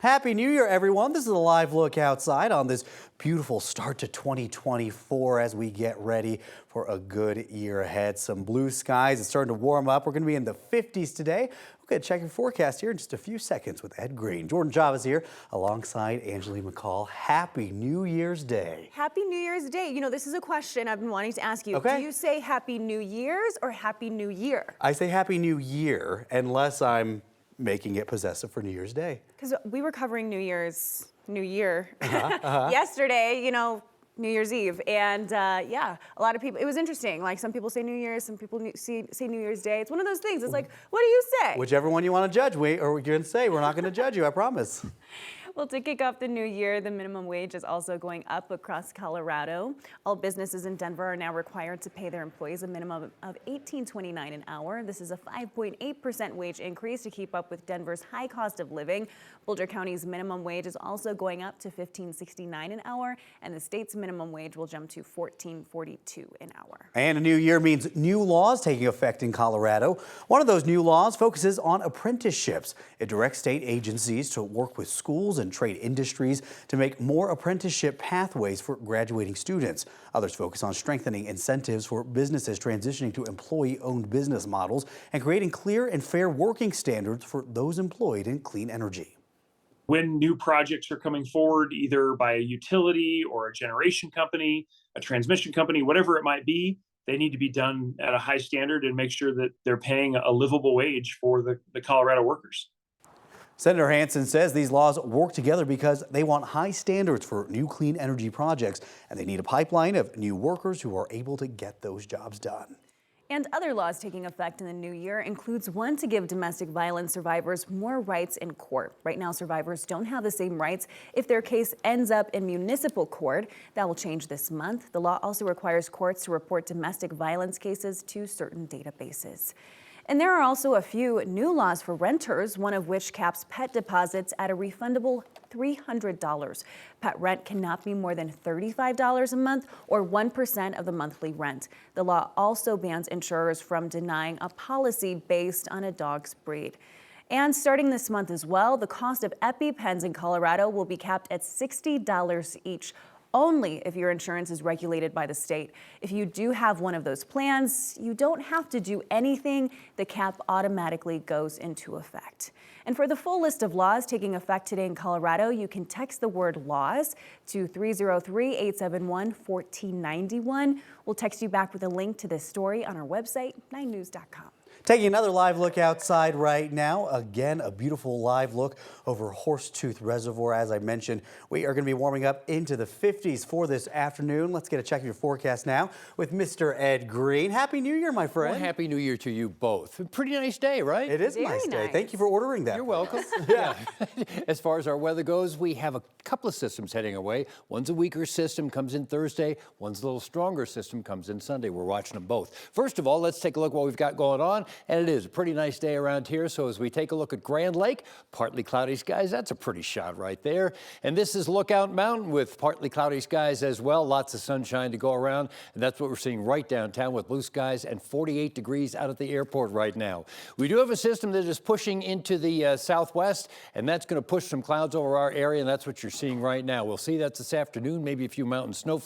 Happy New Year, everyone. This is a live look outside on this beautiful start to 2024 as we get ready for a good year ahead. Some blue skies. It's starting to warm up. We're going to be in the 50s today. We're going to check your forecast here in just a few seconds with Ed Green. Jordan Java's here alongside Angeli McCall. Happy New Year's Day. Happy New Year's Day. You know, this is a question I've been wanting to ask you. Okay. Do you say Happy New Year's or Happy New Year? I say Happy New Year unless I'm making it possessive for New Year's Day. Because we were covering New Year yesterday, you know, New Year's Eve. And yeah, a lot of people, it was interesting. Like some people say New Year's, some people say New Year's Day. It's one of those things. It's like, what do you say? Whichever one you want to judge, or you're going to say, we're not going to judge you, I promise. Well, to kick off the new year, the minimum wage is also going up across Colorado. All businesses in Denver are now required to pay their employees a minimum of $18.29 an hour. This is a 5.8% wage increase to keep up with Denver's high cost of living. Boulder County's minimum wage is also going up to $15.69 an hour, and the state's minimum wage will jump to $14.42 an hour. And a new year means new laws taking effect in Colorado. One of those new laws focuses on apprenticeships. It directs state agencies to work with schools and trade industries to make more apprenticeship pathways for graduating students. Others focus on strengthening incentives for businesses transitioning to employee-owned business models and creating clear and fair working standards for those employed in clean energy. When new projects are coming forward, either by a utility or a generation company, a transmission company, whatever it might be, they need to be done at a high standard and make sure that they're paying a livable wage for the Colorado workers. Senator Hansen says these laws work together because they want high standards for new clean energy projects, and they need a pipeline of new workers who are able to get those jobs done. And other laws taking effect in the new year includes one to give domestic violence survivors more rights in court. Right now, survivors don't have the same rights if their case ends up in municipal court. That will change this month. The law also requires courts to report domestic violence cases to certain databases. And there are also a few new laws for renters, one of which caps pet deposits at a refundable $300. Pet rent cannot be more than $35 a month or 1% of the monthly rent. The law also bans insurers from denying a policy based on a dog's breed. And starting this month as well, the cost of EpiPens in Colorado will be capped at $60 each, only if your insurance is regulated by the state. If you do have one of those plans, you don't have to do anything. The cap automatically goes into effect. And for the full list of laws taking effect today in Colorado, you can text the word laws to 303-871-1491. We'll text you back with a link to this story on our website, 9news.com. Taking another live look outside right now. Again, a beautiful live look over Horsetooth Reservoir. As I mentioned, we are going to be warming up into the 50s for this afternoon. Let's get a check of your forecast now with Mr. Ed Green. Happy New Year, my friend. Well, Happy New Year to you both. Pretty nice day, right? It is a nice day. Thank you for ordering that. You're welcome. Yeah. As far as our weather goes, we have a couple of systems heading away. One's a weaker system, comes in Thursday. One's a little stronger system, comes in Sunday. We're watching them both. First of all, let's take a look at what we've got going on. And it is a pretty nice day around here. So as we take a look at Grand Lake, partly cloudy skies. That's a pretty shot right there. And this is Lookout Mountain with partly cloudy skies as well. Lots of sunshine to go around. And that's what we're seeing right downtown with blue skies and 48 degrees out at the airport right now. We do have a system that is pushing into the southwest, and that's going to push some clouds over our area, and that's what you're seeing right now. We'll see that this afternoon, maybe a few mountain snow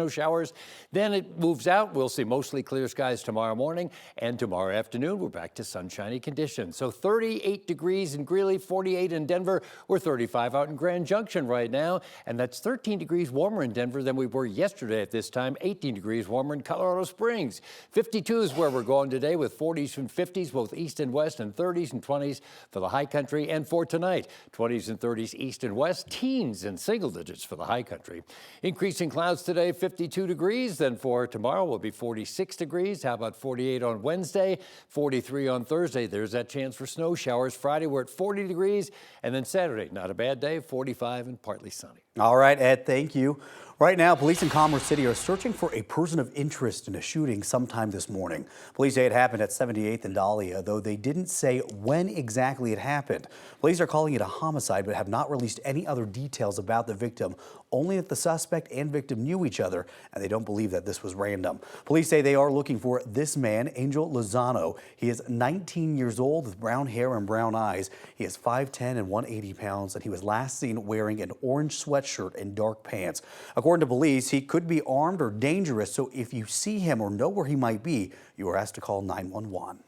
showers. Then it moves out. We'll see mostly clear skies tomorrow morning, and tomorrow afternoon we're back to sunshiny conditions. So 38 degrees in Greeley, 48 in Denver. We're 35 out in Grand Junction right now, and that's 13 degrees warmer in Denver than we were yesterday at this time, 18 degrees warmer in Colorado Springs. 52 is where we're going today with 40s and 50s, both east and west, and 30s and 20s for the high country. And for tonight, 20s and 30s east and west, teens and single digits for the high country. Increasing clouds today, 52 degrees. Then for tomorrow will be 46 degrees. How about 48 on Wednesday, 43 on Thursday? There's that chance for snow showers. Friday, we're at 40 degrees. And then Saturday, not a bad day, 45 and partly sunny. All right, Ed, thank you. Right now, police in Commerce City are searching for a person of interest in a shooting sometime this morning. Police say it happened at 78th and Dahlia, though they didn't say when exactly it happened. Police are calling it a homicide, but have not released any other details about the victim only that the suspect and victim knew each other, and they don't believe that this was random. Police say they are looking for this man, Angel Lozano. He is 19 years old with brown hair and brown eyes. He is 5'10" and 180 pounds, and he was last seen wearing an orange sweatshirt and dark pants. According to police, he could be armed or dangerous, so if you see him or know where he might be, you are asked to call 911.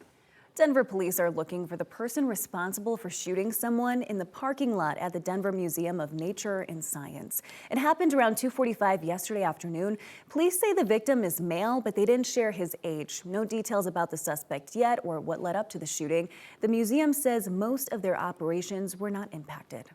Denver police are looking for the person responsible for shooting someone in the parking lot at the Denver Museum of Nature and Science. It happened around 2:45 yesterday afternoon. Police say the victim is male, but they didn't share his age. No details about the suspect yet or what led up to the shooting. The museum says most of their operations were not impacted.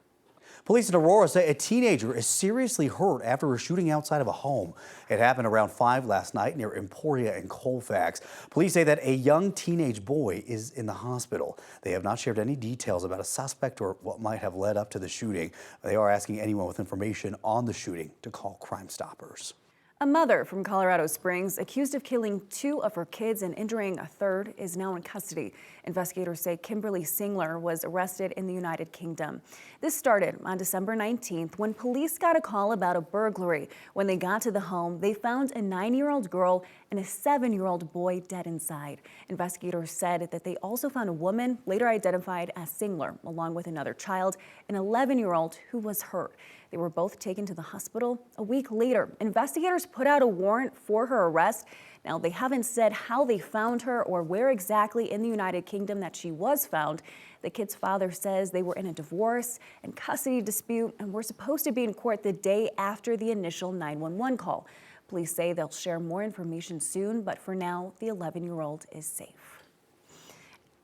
Police in Aurora say a teenager is seriously hurt after a shooting outside of a home. It happened around 5 last night near Emporia and Colfax. Police say that a young teenage boy is in the hospital. They have not shared any details about a suspect or what might have led up to the shooting. They are asking anyone with information on the shooting to call Crime Stoppers. A mother from Colorado Springs accused of killing 2 of her kids and injuring a third is now in custody. Investigators say Kimberly Singler was arrested in the United Kingdom. This started on December 19th when police got a call about a burglary. When they got to the home, they found a 9-year-old girl and a 7-year-old boy dead inside. Investigators said that they also found a woman, later identified as Singler, along with another child, an 11-year-old who was hurt. They were both taken to the hospital. A week later, investigators put out a warrant for her arrest. Now, they haven't said how they found her or where exactly in the United Kingdom that she was found. The kid's father says they were in a divorce and custody dispute and were supposed to be in court the day after the initial 911 call. Police say they'll share more information soon, but for now, the 11-year-old is safe.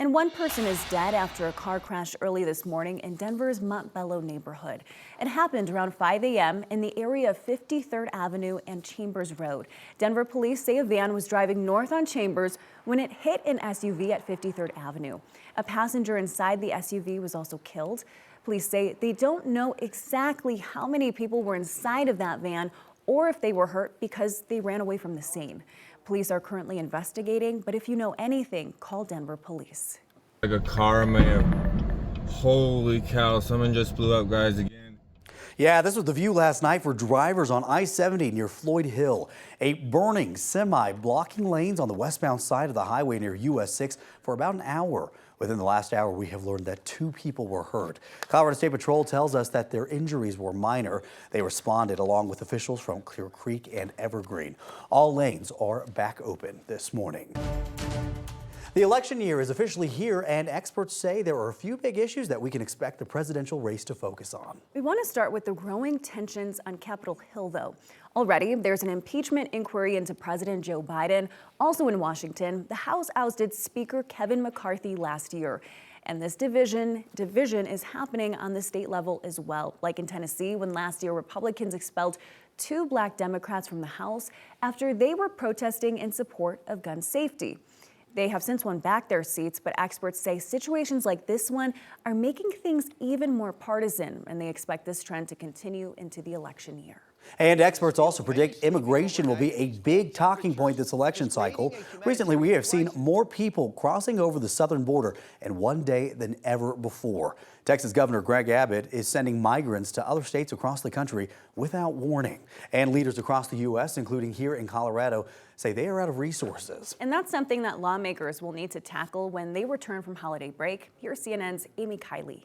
And one person is dead after a car crash early this morning in Denver's Montbello neighborhood. It happened around 5 a.m. in the area of 53rd Avenue and Chambers Road. Denver police say a van was driving north on Chambers when it hit an SUV at 53rd Avenue. A passenger inside the SUV was also killed. Police say they don't know exactly how many people were inside of that van or if they were hurt because they ran away from the scene. Police are currently investigating, but if you know anything, call Denver police. Like a car may have, holy cow, someone just blew up, guys, again. Yeah, this was the view last night for drivers on I-70 near Floyd Hill. A burning semi blocking lanes on the westbound side of the highway near US 6 for about an hour. Within the last hour, we have learned that 2 people were hurt. Colorado State Patrol tells us that their injuries were minor. They responded along with officials from Clear Creek and Evergreen. All lanes are back open this morning. The election year is officially here, and experts say there are a few big issues that we can expect the presidential race to focus on. We want to start with the growing tensions on Capitol Hill, though. Already, there's an impeachment inquiry into President Joe Biden. Also in Washington, the House ousted Speaker Kevin McCarthy last year. And this division is happening on the state level as well, like in Tennessee, when last year Republicans expelled 2 Black Democrats from the House after they were protesting in support of gun safety. They have since won back their seats, but experts say situations like this one are making things even more partisan, and they expect this trend to continue into the election year. And experts also predict immigration will be a big talking point this election cycle. Recently, we have seen more people crossing over the southern border in one day than ever before. Texas Governor Greg Abbott is sending migrants to other states across the country without warning. And leaders across the U.S., including here in Colorado, say they are out of resources. And that's something that lawmakers will need to tackle when they return from holiday break. Here's CNN's Amy Kiley.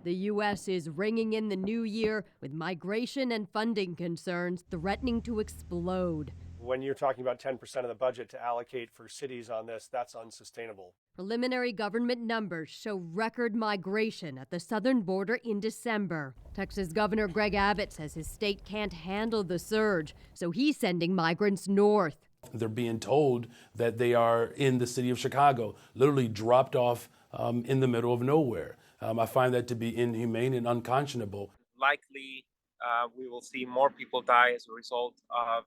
The U.S. is ringing in the new year with migration and funding concerns threatening to explode. When you're talking about 10% of the budget to allocate for cities on this, that's unsustainable. Preliminary government numbers show record migration at the southern border in December. Texas Governor Greg Abbott says his state can't handle the surge, so he's sending migrants north. They're being told that they are in the city of Chicago, literally dropped off in the middle of nowhere. I find that to be inhumane and unconscionable. Likely, we will see more people die as a result of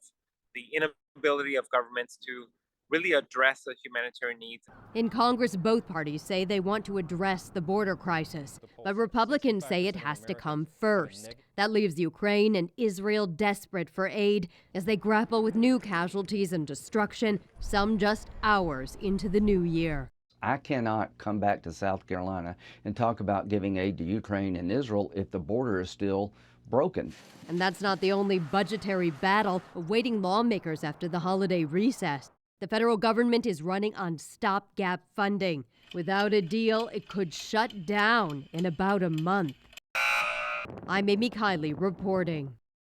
the inability of governments to really address the humanitarian needs. In Congress, both parties say they want to address the border crisis, but Republicans say it has to come first. That leaves Ukraine and Israel desperate for aid as they grapple with new casualties and destruction, some just hours into the new year. I cannot come back to South Carolina and talk about giving aid to Ukraine and Israel if the border is still broken. And that's not the only budgetary battle awaiting lawmakers after the holiday recess. The federal government is running on stopgap funding. Without a deal, it could shut down in about a month. I'm Amy Kiley reporting.